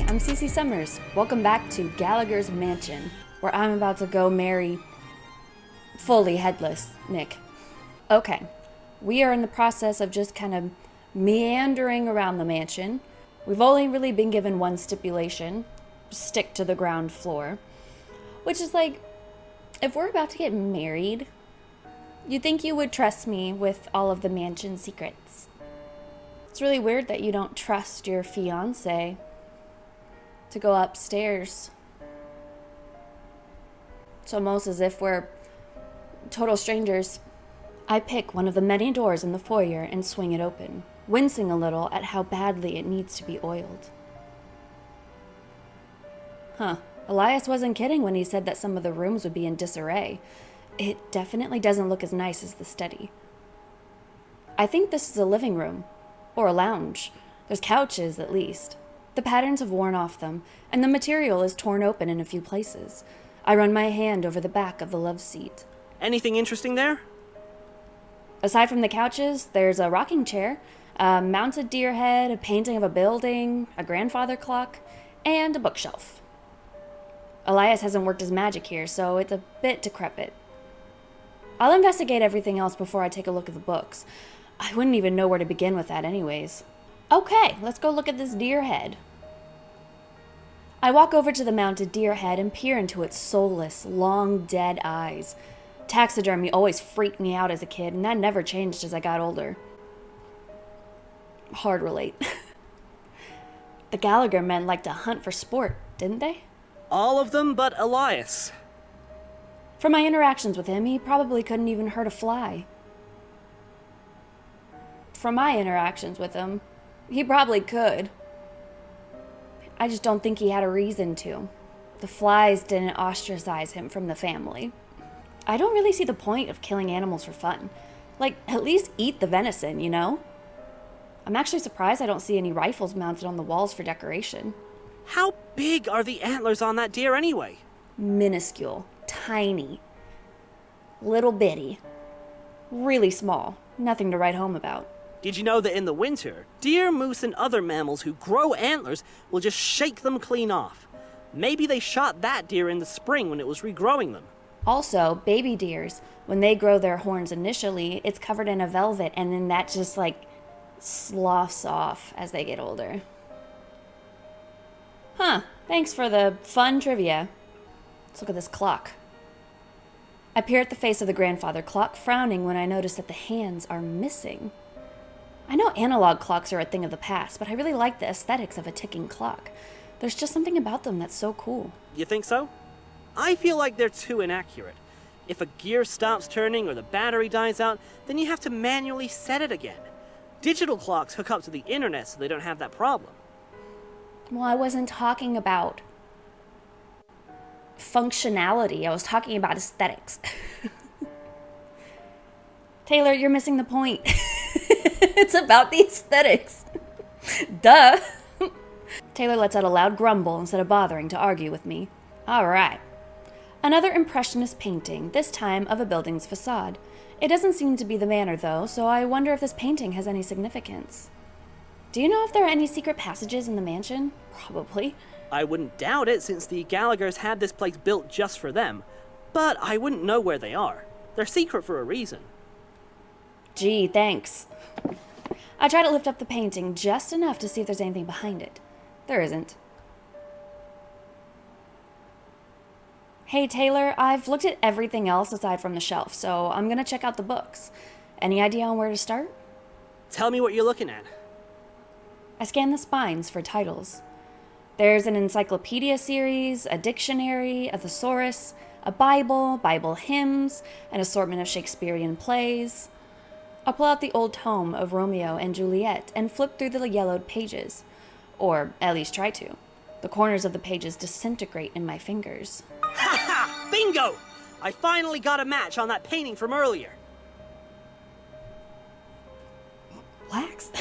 I'm Cece Summers. Welcome back to Gallagher's Mansion, where I'm about to go marry fully headless Nick. Okay, we are in the process of just kind of meandering around the mansion. We've only really been given one stipulation: stick to the ground floor. Which is like, if we're about to get married, you'd think you would trust me with all of the mansion secrets. It's really weird that you don't trust your fiancé to go upstairs. It's almost as if we're total strangers. I pick one of the many doors in the foyer and swing it open, wincing a little at how badly it needs to be oiled. Elias wasn't kidding when he said that some of the rooms would be in disarray. It definitely doesn't look as nice as the study. I think this is a living room, or a lounge. There's couches, at least. The patterns have worn off them, and the material is torn open in a few places. I run my hand over the back of the love seat. Anything interesting there? Aside from the couches, there's a rocking chair, a mounted deer head, a painting of a building, a grandfather clock, and a bookshelf. Elias hasn't worked his magic here, so it's a bit decrepit. I'll investigate everything else before I take a look at the books. I wouldn't even know where to begin with that anyways. Okay, let's go look at this deer head. I walk over to the mounted deer head and peer into its soulless, long, dead eyes. Taxidermy always freaked me out as a kid, and that never changed as I got older. Hard relate. The Gallagher men liked to hunt for sport, didn't they? All of them but Elias. From my interactions with him, he probably couldn't even hurt a fly. From my interactions with him, he probably could. I just don't think he had a reason to. The flies didn't ostracize him from the family. I don't really see the point of killing animals for fun. Like, at least eat the venison, you know? I'm actually surprised I don't see any rifles mounted on the walls for decoration. How big are the antlers on that deer anyway? Minuscule. Tiny. Little bitty. Really small. Nothing to write home about. Did you know that in the winter, deer, moose, and other mammals who grow antlers will just shake them clean off? Maybe they shot that deer in the spring when it was regrowing them. Also, baby deers, when they grow their horns initially, it's covered in a velvet, and then that just sloughs off as they get older. Thanks for the fun trivia. Let's look at this clock. I peer at the face of the grandfather clock, frowning when I notice that the hands are missing. I know analog clocks are a thing of the past, but I really like the aesthetics of a ticking clock. There's just something about them that's so cool. You think so? I feel like they're too inaccurate. If a gear stops turning or the battery dies out, then you have to manually set it again. Digital clocks hook up to the internet so they don't have that problem. Well, I wasn't talking about functionality. I was talking about aesthetics. Taylor, you're missing the point. It's about the aesthetics. Duh. Taylor lets out a loud grumble instead of bothering to argue with me. All right. Another impressionist painting, this time of a building's facade. It doesn't seem to be the manor, though, so I wonder if this painting has any significance. Do you know if there are any secret passages in the mansion? Probably. I wouldn't doubt it since the Gallaghers had this place built just for them, but I wouldn't know where they are. They're secret for a reason. Gee, thanks. I try to lift up the painting just enough to see if there's anything behind it. There isn't. Hey, Taylor, I've looked at everything else aside from the shelf, so I'm gonna check out the books. Any idea on where to start? Tell me what you're looking at. I scan the spines for titles. There's an encyclopedia series, a dictionary, a thesaurus, a Bible, Bible hymns, an assortment of Shakespearean plays. I'll pull out the old tome of Romeo and Juliet and flip through the yellowed pages. Or at least try to. The corners of the pages disintegrate in my fingers. Ha ha! Bingo! I finally got a match on that painting from earlier. Wax?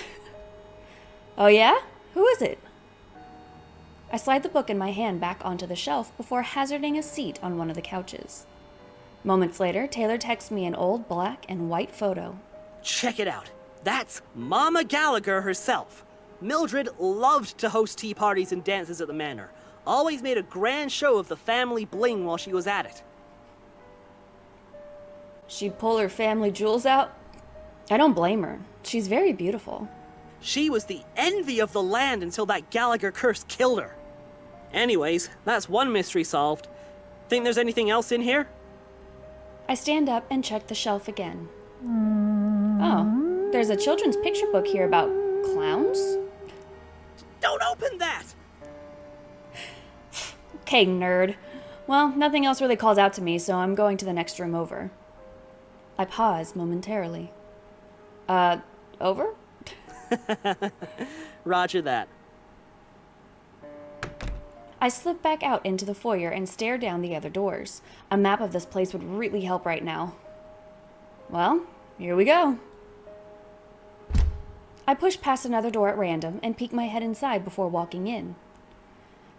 Oh yeah? Who is it? I slide the book in my hand back onto the shelf before hazarding a seat on one of the couches. Moments later, Taylor texts me an old black and white photo. Check it out. That's Mama Gallagher herself. Mildred loved to host tea parties and dances at the manor. Always made a grand show of the family bling while she was at it. She'd pull her family jewels out? I don't blame her. She's very beautiful. She was the envy of the land until that Gallagher curse killed her. Anyways, that's one mystery solved. Think there's anything else in here? I stand up and check the shelf again. Oh, there's a children's picture book here about clowns? Don't open that! Okay, nerd. Well, nothing else really calls out to me, so I'm going to the next room over. I pause momentarily. Over? Roger that. I slip back out into the foyer and stare down the other doors. A map of this place would really help right now. Well, here we go. I push past another door at random and peek my head inside before walking in.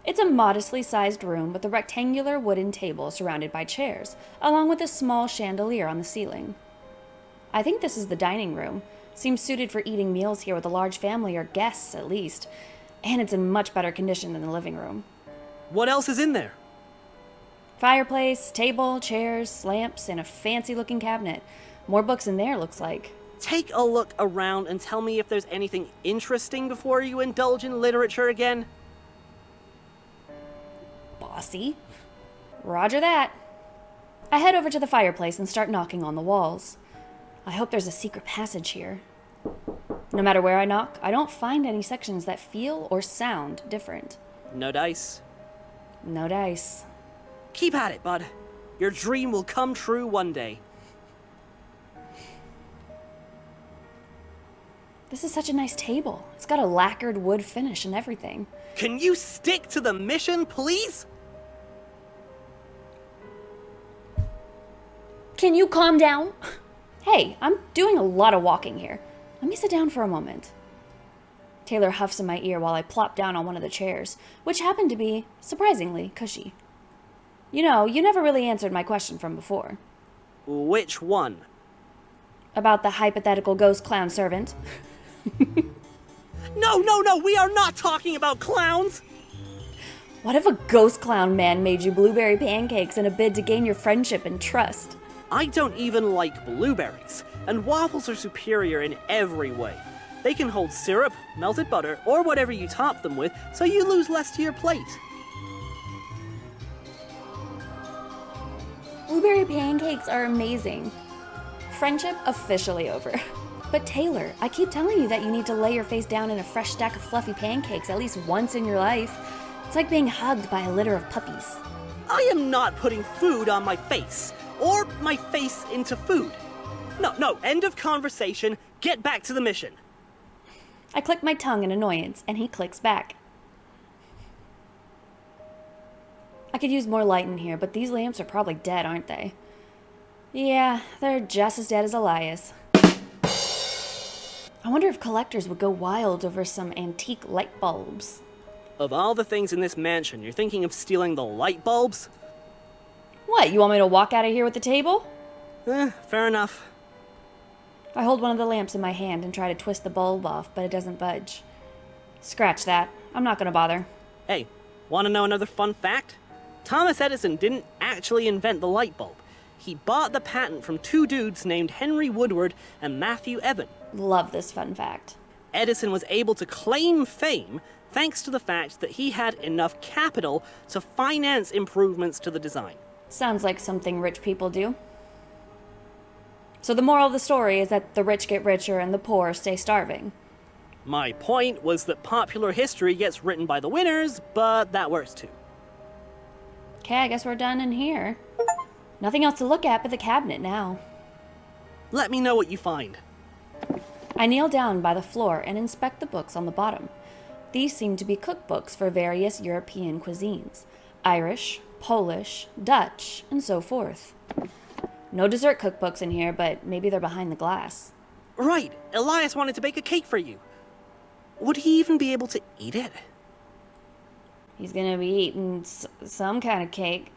It's a modestly sized room with a rectangular wooden table surrounded by chairs, along with a small chandelier on the ceiling. I think this is the dining room. Seems suited for eating meals here with a large family or guests, at least. And it's in much better condition than the living room. What else is in there? Fireplace, table, chairs, lamps, and a fancy-looking cabinet. More books in there, looks like. Take a look around and tell me if there's anything interesting before you indulge in literature again. Bossy. Roger that. I head over to the fireplace and start knocking on the walls. I hope there's a secret passage here. No matter where I knock, I don't find any sections that feel or sound different. No dice. No dice. Keep at it, bud. Your dream will come true one day. This is such a nice table. It's got a lacquered wood finish and everything. Can you stick to the mission, please? Can you calm down? Hey, I'm doing a lot of walking here. Let me sit down for a moment. Taylor huffs in my ear while I plop down on one of the chairs, which happened to be, surprisingly, cushy. You know, you never really answered my question from before. Which one? About the hypothetical ghost clown servant. No, we are not talking about clowns! What if a ghost clown man made you blueberry pancakes in a bid to gain your friendship and trust? I don't even like blueberries, and waffles are superior in every way. They can hold syrup, melted butter, or whatever you top them with, so you lose less to your plate. Blueberry pancakes are amazing. Friendship officially over. But Taylor, I keep telling you that you need to lay your face down in a fresh stack of fluffy pancakes at least once in your life. It's like being hugged by a litter of puppies. I am not putting food on my face, or my face into food. No, end of conversation. Get back to the mission. I click my tongue in annoyance, and he clicks back. I could use more light in here, but these lamps are probably dead, aren't they? Yeah, they're just as dead as Elias. I wonder if collectors would go wild over some antique light bulbs. Of all the things in this mansion, you're thinking of stealing the light bulbs? What, you want me to walk out of here with the table? Fair enough. I hold one of the lamps in my hand and try to twist the bulb off, but it doesn't budge. Scratch that. I'm not gonna bother. Hey, want to know another fun fact? Thomas Edison didn't actually invent the light bulb. He bought the patent from two dudes named Henry Woodward and Matthew Evan. Love this fun fact. Edison was able to claim fame thanks to the fact that he had enough capital to finance improvements to the design. Sounds like something rich people do. So the moral of the story is that the rich get richer and the poor stay starving. My point was that popular history gets written by the winners, but that works too. Okay, I guess we're done in here. Nothing else to look at but the cabinet now. Let me know what you find. I kneel down by the floor and inspect the books on the bottom. These seem to be cookbooks for various European cuisines. Irish, Polish, Dutch, and so forth. No dessert cookbooks in here, but maybe they're behind the glass. Right, Elias wanted to bake a cake for you. Would he even be able to eat it? He's gonna be eating some kind of cake.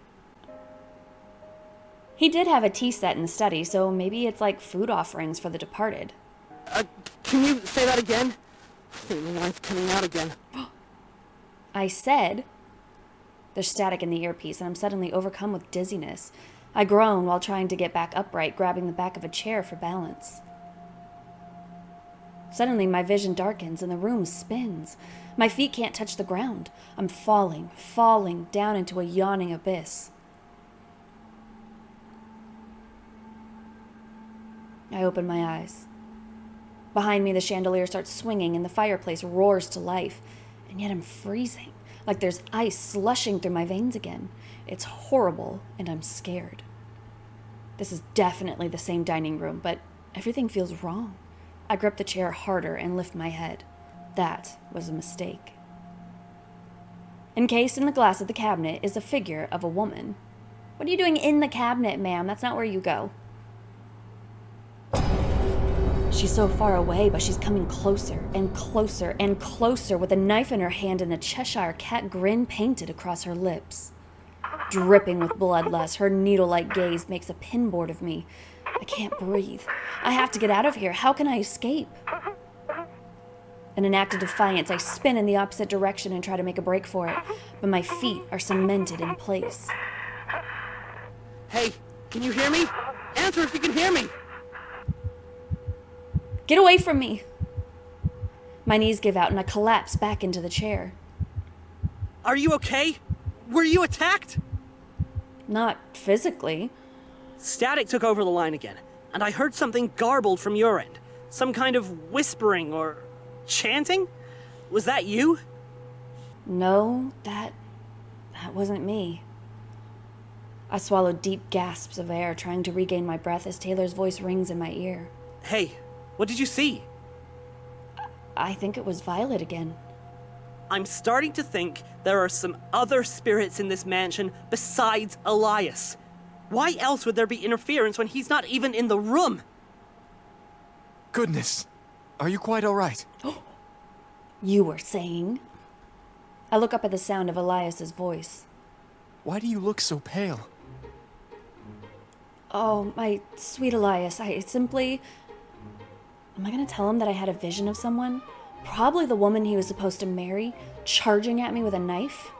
He did have a tea set in the study, so maybe it's like food offerings for the departed. Can you say that again? The line's coming out again. I said. There's static in the earpiece, and I'm suddenly overcome with dizziness. I groan while trying to get back upright, grabbing the back of a chair for balance. Suddenly, my vision darkens and the room spins. My feet can't touch the ground. I'm falling down into a yawning abyss. I open my eyes. Behind me, the chandelier starts swinging and the fireplace roars to life. And yet I'm freezing, like there's ice slushing through my veins again. It's horrible, and I'm scared. This is definitely the same dining room, but everything feels wrong. I grip the chair harder and lift my head. That was a mistake. Encased in the glass of the cabinet is a figure of a woman. What are you doing in the cabinet, ma'am? That's not where you go. She's so far away, but she's coming closer and closer and closer with a knife in her hand and a Cheshire cat grin painted across her lips. Dripping with bloodlust, her needle-like gaze makes a pinboard of me. I can't breathe. I have to get out of here. How can I escape? In an act of defiance, I spin in the opposite direction and try to make a break for it, but my feet are cemented in place. Hey, can you hear me? Answer if you can hear me! Get away from me! My knees give out and I collapse back into the chair. Are you okay? Were you attacked? Not physically. Static took over the line again, and I heard something garbled from your end. Some kind of whispering or chanting? Was that you? No, that wasn't me. I swallowed deep gasps of air, trying to regain my breath as Taylor's voice rings in my ear. Hey, what did you see? I think it was Violet again. I'm starting to think there are some other spirits in this mansion besides Elias. Why else would there be interference when he's not even in the room? Goodness, are you quite all right? You were saying? I look up at the sound of Elias's voice. Why do you look so pale? Oh, my sweet Elias, I simply... Am I gonna tell him that I had a vision of someone? Probably the woman he was supposed to marry, charging at me with a knife?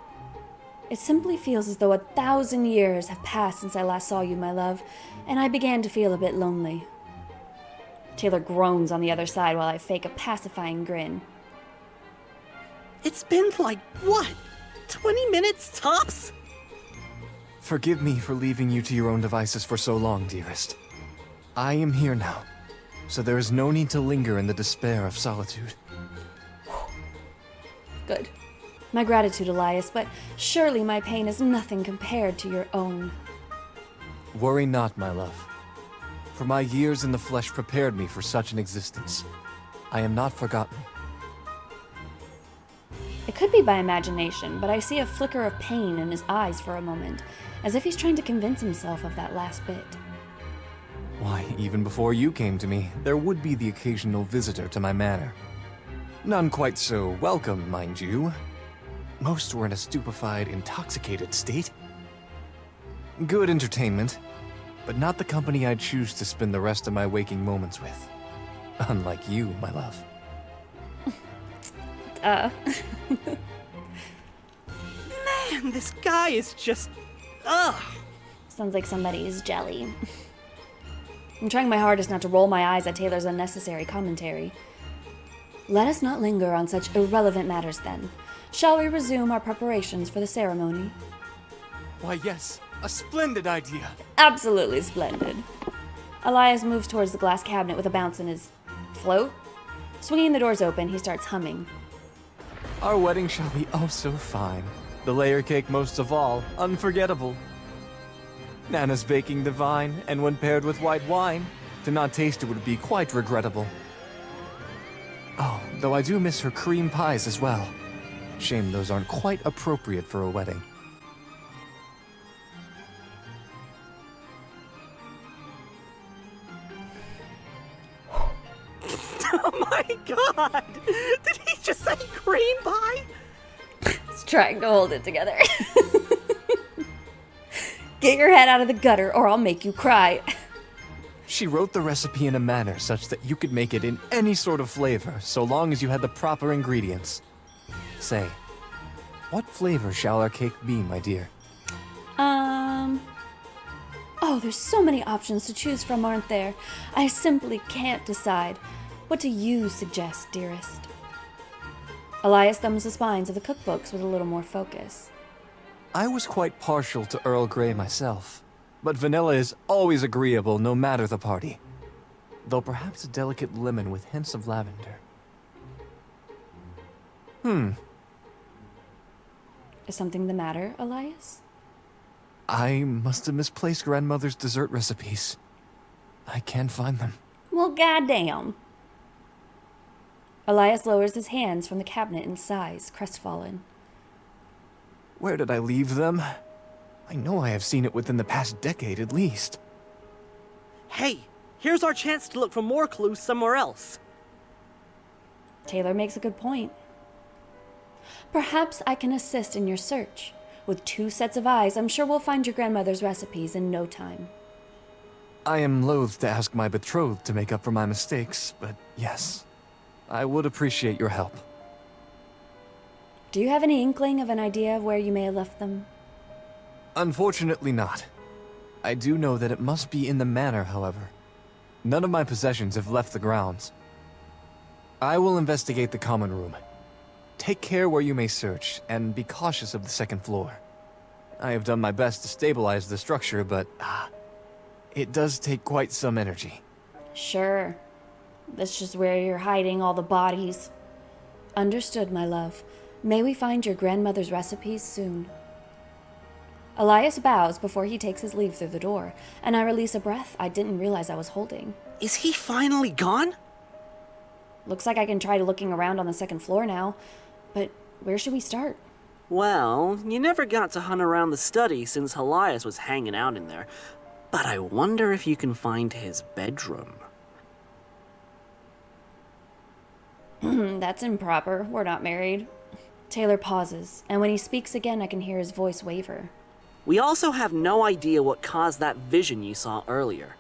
It simply feels as though 1,000 years have passed since I last saw you, my love, and I began to feel a bit lonely. Taylor groans on the other side while I fake a pacifying grin. It's been like, what? 20 minutes tops? Forgive me for leaving you to your own devices for so long, dearest. I am here now, so there is no need to linger in the despair of solitude. Good. My gratitude, Elias, but surely my pain is nothing compared to your own. Worry not, my love. For my years in the flesh prepared me for such an existence. I am not forgotten. It could be by imagination, but I see a flicker of pain in his eyes for a moment, as if he's trying to convince himself of that last bit. Why, even before you came to me, there would be the occasional visitor to my manor. None quite so welcome, mind you. Most were in a stupefied, intoxicated state. Good entertainment, but not the company I'd choose to spend the rest of my waking moments with. Unlike you, my love. Man, this guy is just... ugh. Sounds like somebody's jelly. I'm trying my hardest not to roll my eyes at Taylor's unnecessary commentary. Let us not linger on such irrelevant matters then. Shall we resume our preparations for the ceremony? Why, yes, a splendid idea. Absolutely splendid. Elias moves towards the glass cabinet with a bounce in his float. Swinging the doors open, he starts humming. Our wedding shall be oh so fine. The layer cake most of all, unforgettable. Nana's baking divine, and when paired with white wine, to not taste it would be quite regrettable. Oh, though I do miss her cream pies as well. Shame those aren't quite appropriate for a wedding. Oh my god! Did he just say cream pie? He's trying to hold it together. Get your head out of the gutter or I'll make you cry. She wrote the recipe in a manner such that you could make it in any sort of flavor, so long as you had the proper ingredients. Say, what flavor shall our cake be, my dear? Oh, there's so many options to choose from, aren't there? I simply can't decide. What do you suggest, dearest? Elias thumbs the spines of the cookbooks with a little more focus. I was quite partial to Earl Grey myself, but vanilla is always agreeable no matter the party. Though perhaps a delicate lemon with hints of lavender. Is something the matter, Elias? I must have misplaced Grandmother's dessert recipes. I can't find them. Well, goddamn. Elias lowers his hands from the cabinet and sighs, crestfallen. Where did I leave them? I know I have seen it within the past decade at least. Hey, here's our chance to look for more clues somewhere else. Taylor makes a good point. Perhaps I can assist in your search. With 2 sets of eyes, I'm sure we'll find your grandmother's recipes in no time. I am loath to ask my betrothed to make up for my mistakes, but yes, I would appreciate your help. Do you have any inkling of an idea of where you may have left them? Unfortunately not. I do know that it must be in the manor, however. None of my possessions have left the grounds. I will investigate the common room. Take care where you may search, and be cautious of the second floor. I have done my best to stabilize the structure, but it does take quite some energy. Sure. That's just where you're hiding all the bodies. Understood, my love. May we find your grandmother's recipes soon. Elias bows before he takes his leave through the door, and I release a breath I didn't realize I was holding. Is he finally gone? Looks like I can try looking around on the second floor now, but where should we start? Well, you never got to hunt around the study since Elias was hanging out in there. But I wonder if you can find his bedroom. That's improper. We're not married. Taylor pauses, and when he speaks again, I can hear his voice waver. We also have no idea what caused that vision you saw earlier.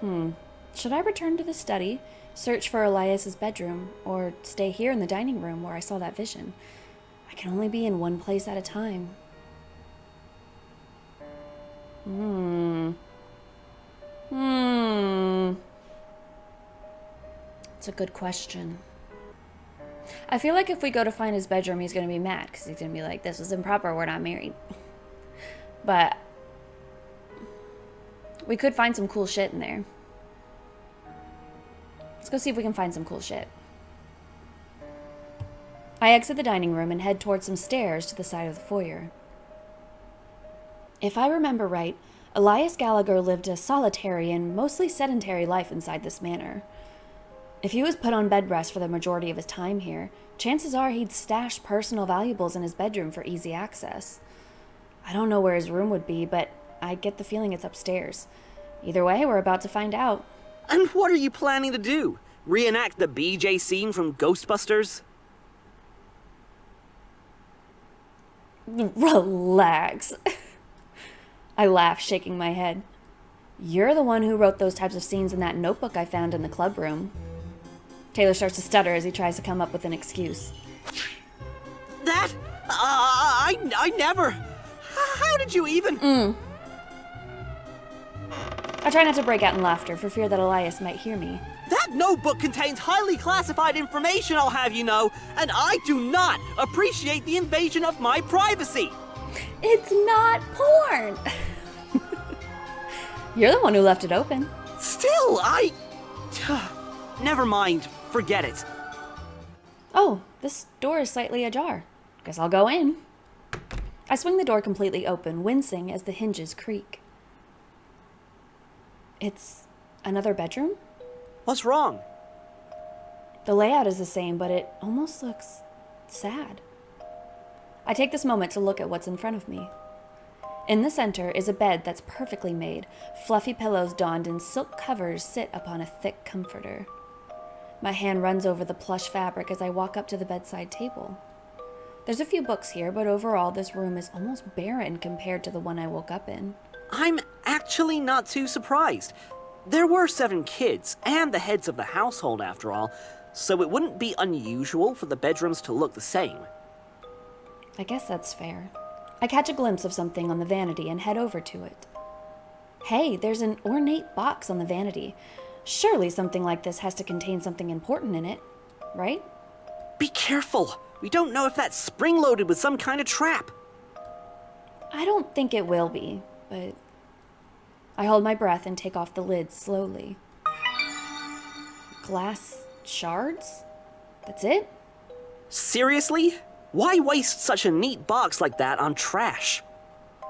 Should I return to the study, search for Elias's bedroom, or stay here in the dining room where I saw that vision? I can only be in one place at a time. It's a good question. I feel like if we go to find his bedroom, he's going to be mad, because he's going to be like, this is improper, we're not married. But we could find some cool shit in there. Let's go see if we can find some cool shit. I exit the dining room and head towards some stairs to the side of the foyer. If I remember right, Elias Gallagher lived a solitary and mostly sedentary life inside this manor. If he was put on bed rest for the majority of his time here, chances are he'd stash personal valuables in his bedroom for easy access. I don't know where his room would be, but I get the feeling it's upstairs. Either way, we're about to find out. And what are you planning to do? Reenact the BJ scene from Ghostbusters? Relax. I laugh, shaking my head. You're the one who wrote those types of scenes in that notebook I found in the club room. Taylor starts to stutter as he tries to come up with an excuse. That? I never. How did you even? I try not to break out in laughter for fear that Elias might hear me. That notebook contains highly classified information, I'll have you know, and I do not appreciate the invasion of my privacy. It's not porn. You're the one who left it open. Still, Never mind. Forget it. Oh, this door is slightly ajar. Guess I'll go in. I swing the door completely open, wincing as the hinges creak. It's another bedroom? What's wrong? The layout is the same, but it almost looks sad. I take this moment to look at what's in front of me. In the center is a bed that's perfectly made. Fluffy pillows donned and silk covers sit upon a thick comforter. My hand runs over the plush fabric as I walk up to the bedside table. There's a few books here, but overall this room is almost barren compared to the one I woke up in. I'm actually not too surprised. There were 7 kids, and the heads of the household after all, so it wouldn't be unusual for the bedrooms to look the same. I guess that's fair. I catch a glimpse of something on the vanity and head over to it. Hey, there's an ornate box on the vanity. Surely something like this has to contain something important in it, right? Be careful! We don't know if that's spring-loaded with some kind of trap. I don't think it will be, but I hold my breath and take off the lid slowly. Glass shards? That's it? Seriously? Why waste such a neat box like that on trash?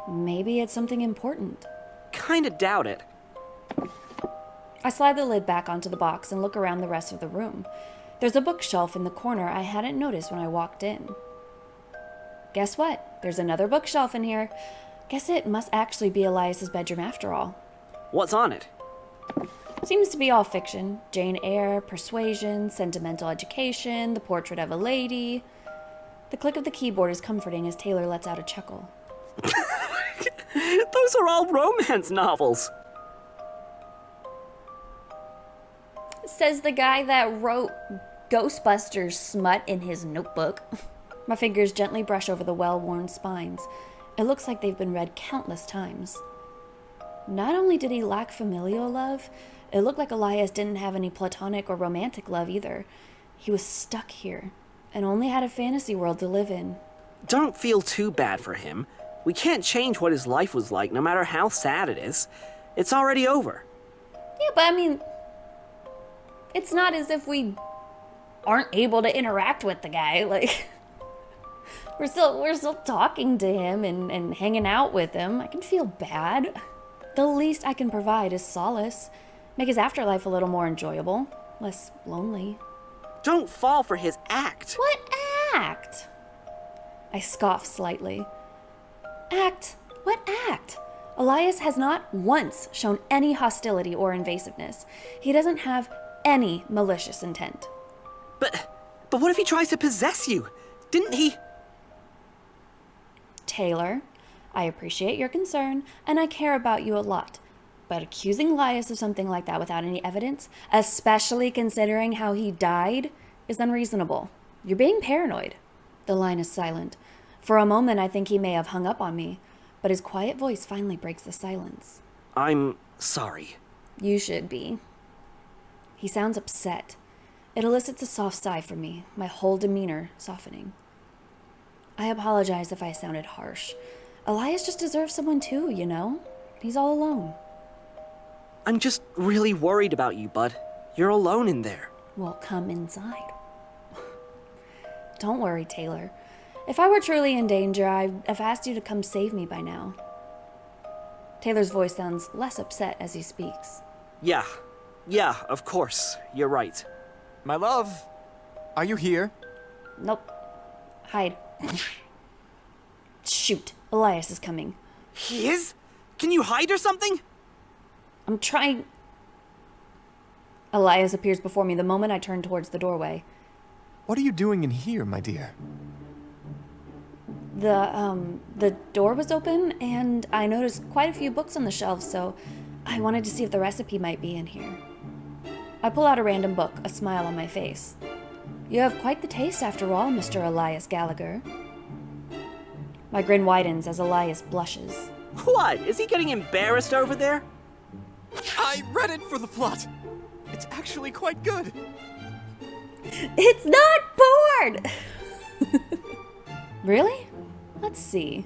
Maybe it's something important. Kinda doubt it. I slide the lid back onto the box and look around the rest of the room. There's a bookshelf in the corner I hadn't noticed when I walked in. Guess what? There's another bookshelf in here. Guess it must actually be Elias's bedroom after all. What's on it? Seems to be all fiction. Jane Eyre, persuasion, sentimental education, the portrait of a lady. The click of the keyboard is comforting as Taylor lets out a chuckle. Those are all romance novels. Says the guy that wrote Ghostbusters smut in his notebook. My fingers gently brush over the well-worn spines. It looks like they've been read countless times. Not only did he lack familial love, it looked like Elias didn't have any platonic or romantic love either. He was stuck here, and only had a fantasy world to live in. Don't feel too bad for him. We can't change what his life was like, no matter how sad it is. It's already over. Yeah, but I mean, it's not as if we aren't able to interact with the guy. Like, we're still talking to him and hanging out with him. I can feel bad. The least I can provide is solace. Make his afterlife a little more enjoyable, less lonely. Don't fall for his act. What act? I scoff slightly. Act? What act? Elias has not once shown any hostility or invasiveness. He doesn't have any malicious intent. But what if he tries to possess you? Didn't he? Taylor, I appreciate your concern, and I care about you a lot. But accusing Elias of something like that without any evidence, especially considering how he died, is unreasonable. You're being paranoid. The line is silent. For a moment, I think he may have hung up on me, but his quiet voice finally breaks the silence. I'm sorry. You should be. He sounds upset. It elicits a soft sigh from me, my whole demeanor softening. I apologize if I sounded harsh. Elias just deserves someone too, you know? He's all alone. I'm just really worried about you, bud. You're alone in there. Well, come inside. Don't worry, Taylor. If I were truly in danger, I'd have asked you to come save me by now. Taylor's voice sounds less upset as he speaks. Yeah, of course. You're right. My love, are you here? Nope. Hide. Shoot, Elias is coming. He is? Can you hide or something? I'm trying. Elias appears before me the moment I turn towards the doorway. What are you doing in here, my dear? The door was open, and I noticed quite a few books on the shelves, so I wanted to see if the recipe might be in here. I pull out a random book, a smile on my face. You have quite the taste after all, Mr. Elias Gallagher. My grin widens as Elias blushes. What? Is he getting embarrassed over there? I read it for the plot. It's actually quite good. It's not bored! Really? Let's see.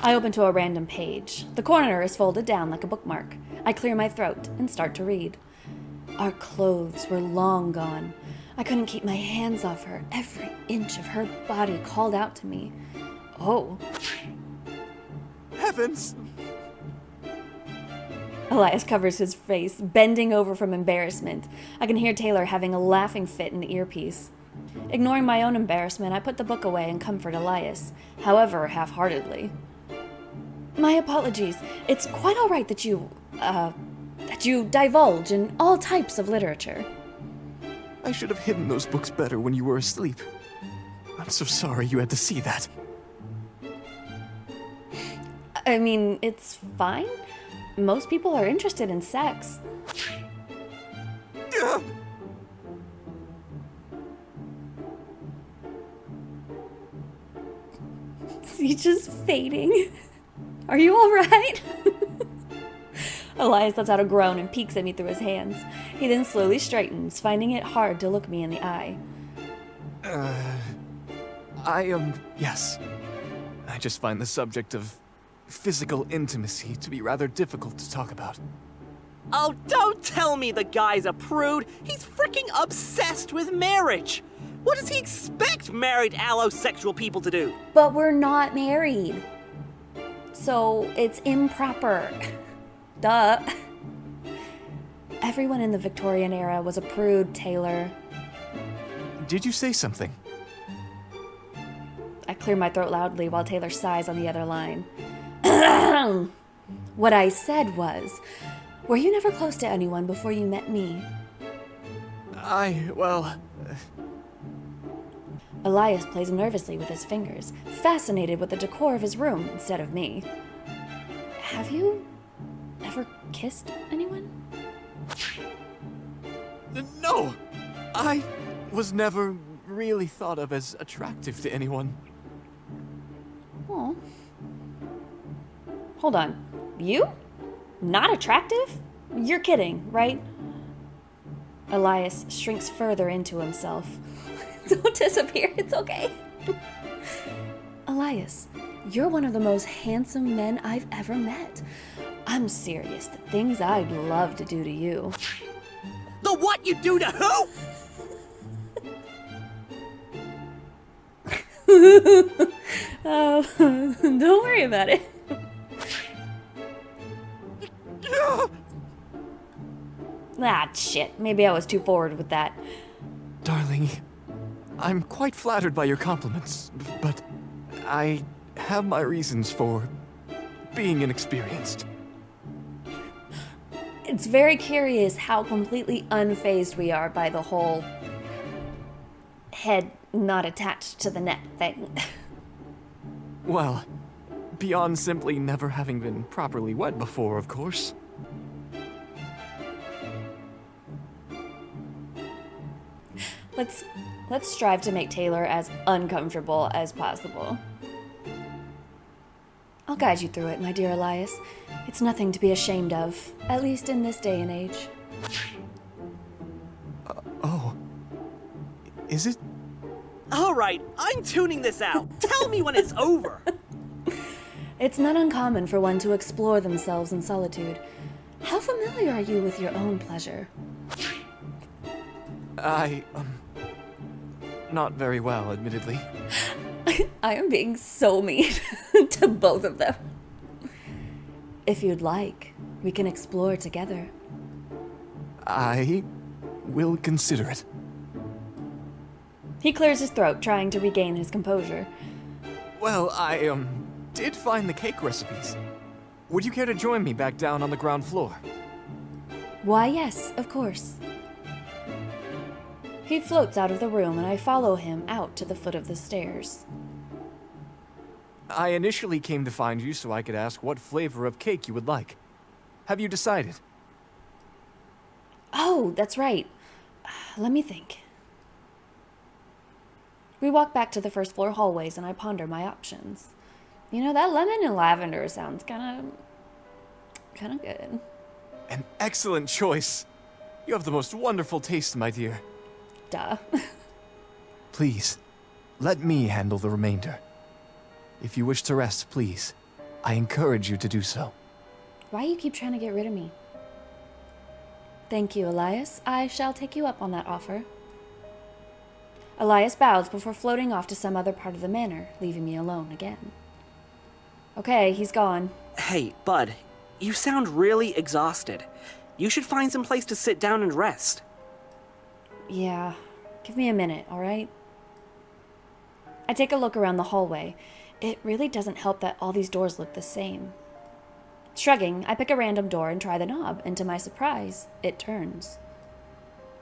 I open to a random page. The corner is folded down like a bookmark. I clear my throat and start to read. Our clothes were long gone. I couldn't keep my hands off her. Every inch of her body called out to me. Oh. Heavens! Elias covers his face, bending over from embarrassment. I can hear Taylor having a laughing fit in the earpiece. Ignoring my own embarrassment, I put the book away and comfort Elias, however half-heartedly. My apologies. It's quite all right that you divulge in all types of literature. I should have hidden those books better when you were asleep. I'm so sorry you had to see that. I mean, it's fine. Most people are interested in sex. He's just fading. Are you alright? Elias lets out a groan and peeks at me through his hands. He then slowly straightens, finding it hard to look me in the eye. Yes. I just find the subject of physical intimacy to be rather difficult to talk about. Oh, don't tell me the guy's a prude. He's freaking obsessed with marriage. What does he expect married allosexual people to do? But we're not married. So it's improper. Duh. Everyone in the Victorian era was a prude, Taylor. Did you say something? I clear my throat loudly while Taylor sighs on the other line. What I said was, were you never close to anyone before you met me? Elias plays nervously with his fingers, fascinated with the decor of his room instead of me. Have you ever kissed anyone? No! I was never really thought of as attractive to anyone. Oh. Hold on. You? Not attractive? You're kidding, right? Elias shrinks further into himself. Don't disappear, it's okay. Elias, you're one of the most handsome men I've ever met. I'm serious, the things I'd love to do to you. The what you do to who? Oh, don't worry about it. Ah, shit. Maybe I was too forward with that. Darling, I'm quite flattered by your compliments, but I have my reasons for being inexperienced. It's very curious how completely unfazed we are by the whole head not attached to the net thing. Well, beyond simply never having been properly wed before, of course. Let's strive to make Taylor as uncomfortable as possible. I'll guide you through it, my dear Elias. It's nothing to be ashamed of, at least in this day and age. Is it? All right, I'm tuning this out. Tell me when it's over. It's not uncommon for one to explore themselves in solitude. How familiar are you with your own pleasure? Not very well, admittedly. I am being so mean to both of them. If you'd like, we can explore together. I will consider it. He clears his throat, trying to regain his composure. Well, I did find the cake recipes. Would you care to join me back down on the ground floor? Why, yes, of course. He floats out of the room and I follow him out to the foot of the stairs. I initially came to find you so I could ask what flavor of cake you would like. Have you decided? Oh, that's right. Let me think. We walk back to the first floor hallways and I ponder my options. You know, that lemon and lavender sounds kind of good. An excellent choice. You have the most wonderful taste, my dear. Duh. Please, let me handle the remainder. If you wish to rest, please, I encourage you to do so. Why you keep trying to get rid of me? Thank you, Elias. I shall take you up on that offer. Elias bows before floating off to some other part of the manor, leaving me alone again. Okay, he's gone. Hey, bud, you sound really exhausted. You should find some place to sit down and rest. Yeah, give me a minute, all right? I take a look around the hallway. It really doesn't help that all these doors look the same. Shrugging, I pick a random door and try the knob, and to my surprise, it turns.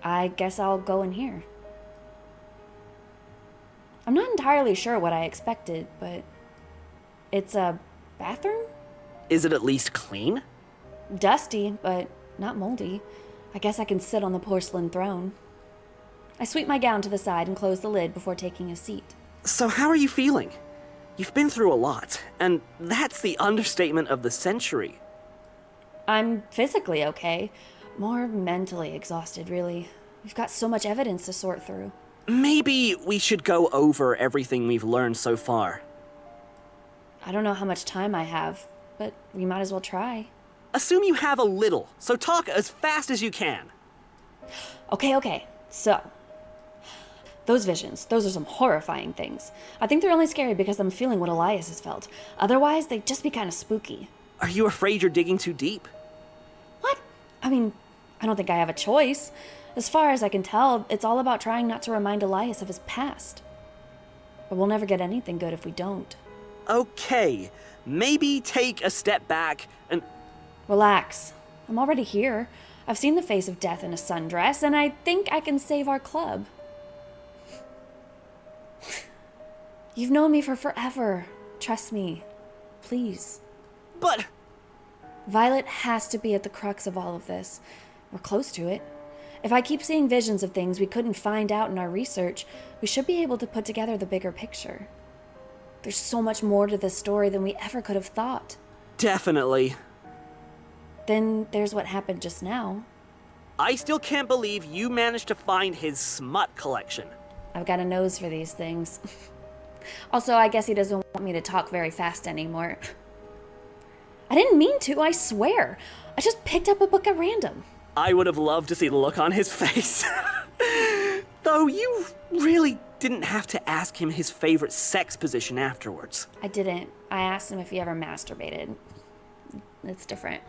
I guess I'll go in here. I'm not entirely sure what I expected, but it's a bathroom? Is it at least clean? Dusty, but not moldy. I guess I can sit on the porcelain throne. I sweep my gown to the side and close the lid before taking a seat. So how are you feeling? You've been through a lot, and that's the understatement of the century. I'm physically okay. More mentally exhausted, really. We've got so much evidence to sort through. Maybe we should go over everything we've learned so far. I don't know how much time I have, but we might as well try. Assume you have a little, so talk as fast as you can. Okay. So, those visions, those are some horrifying things. I think they're only scary because I'm feeling what Elias has felt. Otherwise, they'd just be kind of spooky. Are you afraid you're digging too deep? What? I mean, I don't think I have a choice. As far as I can tell, it's all about trying not to remind Elias of his past. But we'll never get anything good if we don't. Okay, maybe take a step back and... Relax. I'm already here. I've seen the face of death in a sundress, and I think I can save our club. You've known me for forever. Trust me. Please. But... Violet has to be at the crux of all of this. We're close to it. If I keep seeing visions of things we couldn't find out in our research, we should be able to put together the bigger picture. There's so much more to this story than we ever could have thought. Definitely. Then there's what happened just now. I still can't believe you managed to find his smut collection. I've got a nose for these things. Also, I guess he doesn't want me to talk very fast anymore. I didn't mean to, I swear. I just picked up a book at random. I would have loved to see the look on his face. Though you really didn't have to ask him his favorite sex position afterwards. I didn't. I asked him if he ever masturbated. It's different.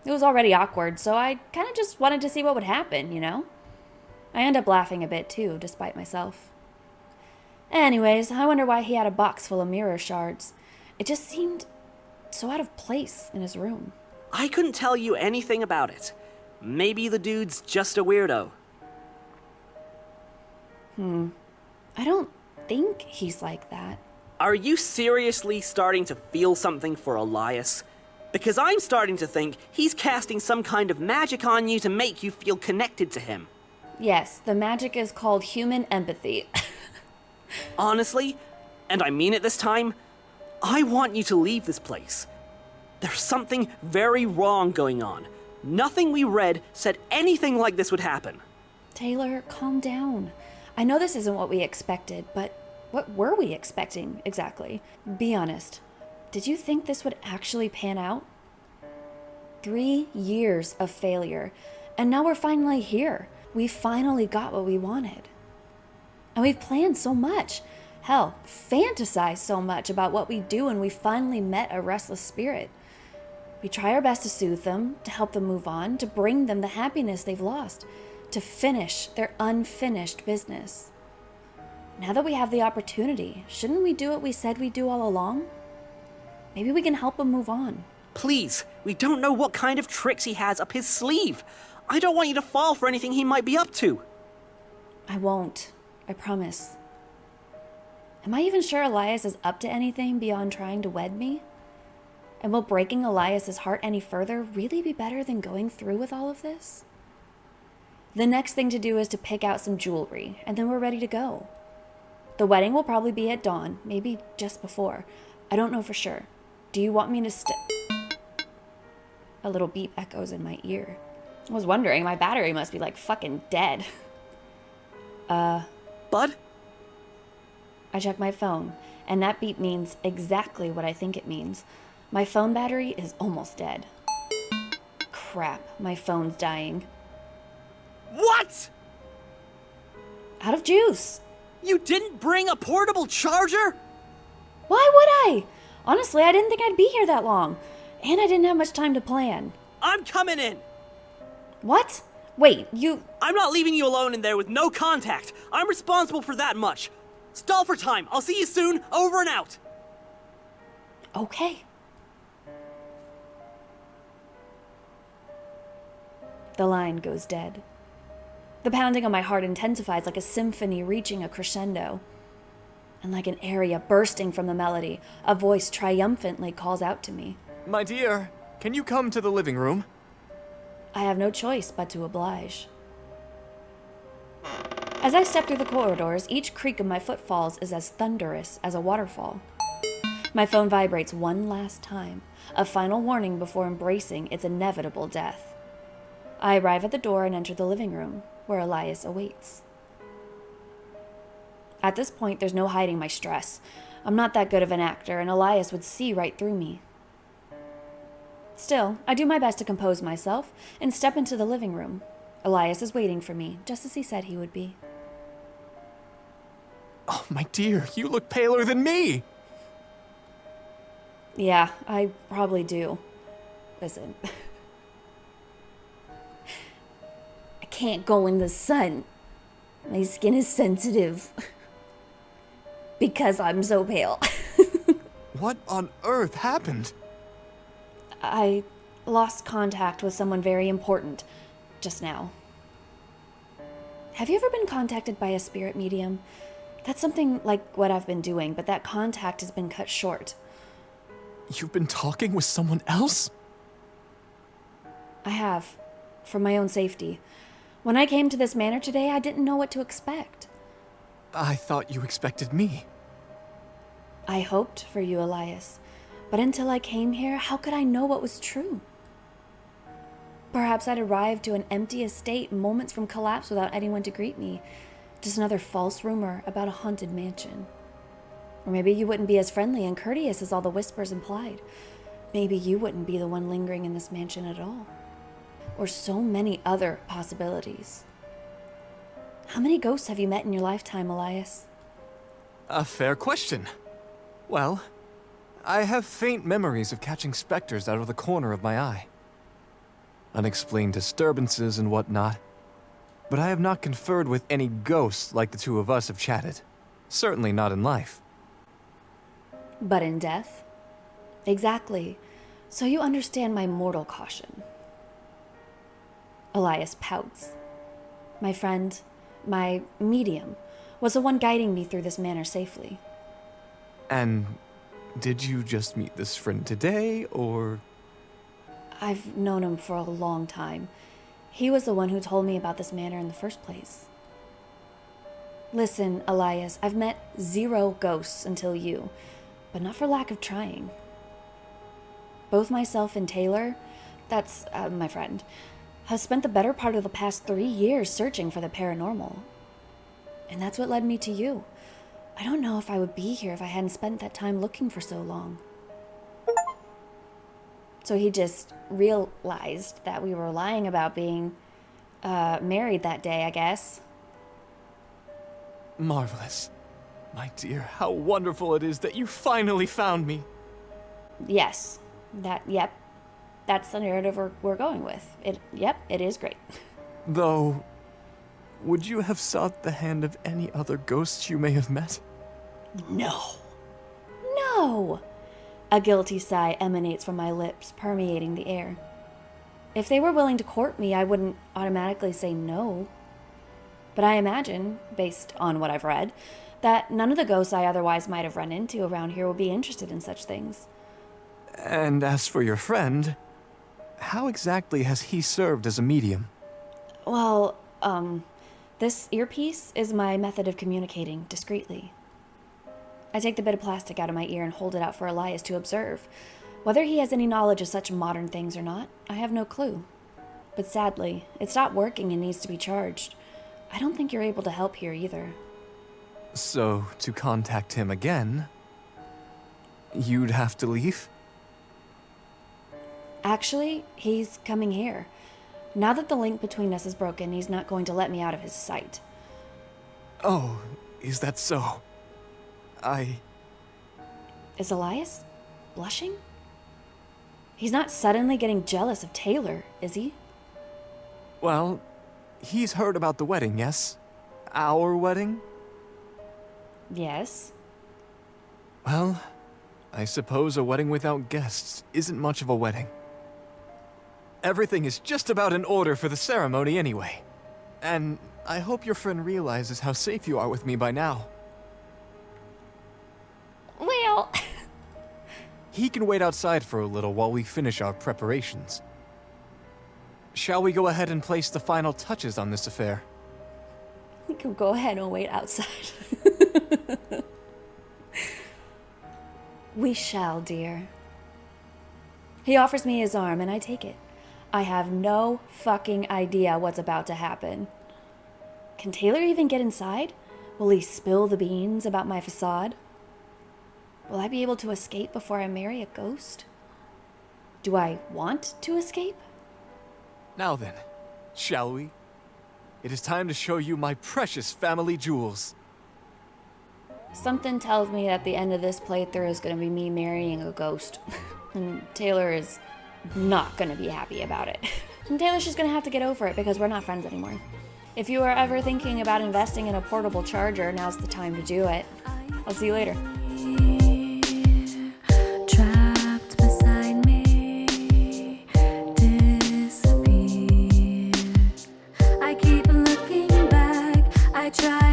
It was already awkward, so I kind of just wanted to see what would happen, you know? I end up laughing a bit too, despite myself. Anyways, I wonder why he had a box full of mirror shards. It just seemed so out of place in his room. I couldn't tell you anything about it. Maybe the dude's just a weirdo. I don't think he's like that. Are you seriously starting to feel something for Elias? Because I'm starting to think he's casting some kind of magic on you to make you feel connected to him. Yes, the magic is called human empathy. Honestly, and I mean it this time, I want you to leave this place. There's something very wrong going on. Nothing we read said anything like this would happen. Taylor, calm down. I know this isn't what we expected, but what were we expecting exactly? Be honest. Did you think this would actually pan out? 3 years of failure, and now we're finally here. We finally got what we wanted. And we've planned so much. Hell, fantasized so much about what we do when we finally met a restless spirit. We try our best to soothe them, to help them move on, to bring them the happiness they've lost, to finish their unfinished business. Now that we have the opportunity, shouldn't we do what we said we'd do all along? Maybe we can help them move on. Please, we don't know what kind of tricks he has up his sleeve. I don't want you to fall for anything he might be up to. I won't. I promise. Am I even sure Elias is up to anything beyond trying to wed me? And will breaking Elias's heart any further really be better than going through with all of this? The next thing to do is to pick out some jewelry, and then we're ready to go. The wedding will probably be at dawn, maybe just before. I don't know for sure. Do you want me to A little beep echoes in my ear. I was wondering, my battery must be like fucking dead. Bud? I check my phone, and that beep means exactly what I think it means. My phone battery is almost dead. Crap, my phone's dying. What? Out of juice. You didn't bring a portable charger? Why would I? Honestly, I didn't think I'd be here that long. And I didn't have much time to plan. I'm coming in. What? Wait, you... I'm not leaving you alone in there with no contact. I'm responsible for that much. Stall for time. I'll see you soon. Over and out. Okay. The line goes dead. The pounding on my heart intensifies like a symphony reaching a crescendo. And like an area bursting from the melody, a voice triumphantly calls out to me. My dear, can you come to the living room? I have no choice but to oblige. As I step through the corridors, each creak of my footfalls is as thunderous as a waterfall. My phone vibrates one last time, a final warning before embracing its inevitable death. I arrive at the door and enter the living room, where Elias awaits. At this point, there's no hiding my stress. I'm not that good of an actor, and Elias would see right through me. Still, I do my best to compose myself and step into the living room. Elias is waiting for me, just as he said he would be. Oh, my dear, you look paler than me! Yeah, I probably do. Listen. I can't go in the sun. My skin is sensitive. Because I'm so pale. What on earth happened? I lost contact with someone very important just now. Have you ever been contacted by a spirit medium? That's something like what I've been doing, but that contact has been cut short. You've been talking with someone else? I have, for my own safety. When I came to this manor today, I didn't know what to expect. I thought you expected me. I hoped for you, Elias. But until I came here, how could I know what was true? Perhaps I'd arrived to an empty estate moments from collapse without anyone to greet me. Just another false rumor about a haunted mansion. Or maybe you wouldn't be as friendly and courteous as all the whispers implied. Maybe you wouldn't be the one lingering in this mansion at all. Or so many other possibilities. How many ghosts have you met in your lifetime, Elias? A fair question. Well, I have faint memories of catching specters out of the corner of my eye. Unexplained disturbances and whatnot. But I have not conferred with any ghosts like the two of us have chatted. Certainly not in life. But in death? Exactly. So you understand my mortal caution. Elias pouts. My friend, my medium, was the one guiding me through this manor safely. And did you just meet this friend today, or...? I've known him for a long time. He was the one who told me about this manor in the first place. Listen, Elias, I've met 0 ghosts until you, but not for lack of trying. Both myself and Taylor, that's my friend, have spent the better part of the past 3 years searching for the paranormal. And that's what led me to you. I don't know if I would be here if I hadn't spent that time looking for so long. So he just realized that we were lying about being married that day, I guess. Marvelous. My dear, how wonderful it is that you finally found me. Yes. Yep. That's the narrative we're going with. It is great. Though, would you have sought the hand of any other ghosts you may have met? No. No! A guilty sigh emanates from my lips, permeating the air. If they were willing to court me, I wouldn't automatically say no. But I imagine, based on what I've read, that none of the ghosts I otherwise might have run into around here would be interested in such things. And as for your friend, how exactly has he served as a medium? Well, this earpiece is my method of communicating discreetly. I take the bit of plastic out of my ear and hold it out for Elias to observe. Whether he has any knowledge of such modern things or not, I have no clue. But sadly, it stopped working and needs to be charged. I don't think you're able to help here either. So, to contact him again, you'd have to leave? Actually, he's coming here. Now that the link between us is broken, he's not going to let me out of his sight. Oh, is that so? Is Elias blushing? He's not suddenly getting jealous of Taylor, is he? Well, he's heard about the wedding, yes? Our wedding? Yes. Well, I suppose a wedding without guests isn't much of a wedding. Everything is just about in order for the ceremony anyway. And I hope your friend realizes how safe you are with me by now. Well... He can wait outside for a little while we finish our preparations. Shall we go ahead and place the final touches on this affair? We can go ahead and wait outside. We shall, dear. He offers me his arm, and I take it. I have no fucking idea what's about to happen. Can Taylor even get inside? Will he spill the beans about my facade? Will I be able to escape before I marry a ghost? Do I want to escape? Now then, shall we? It is time to show you my precious family jewels. Something tells me that the end of this playthrough is going to be me marrying a ghost. And Taylor is not going to be happy about it. And Taylor's just going to have to get over it because we're not friends anymore. If you are ever thinking about investing in a portable charger, now's the time to do it. I'll see you later. Trapped beside me, disappear. I keep looking back, I try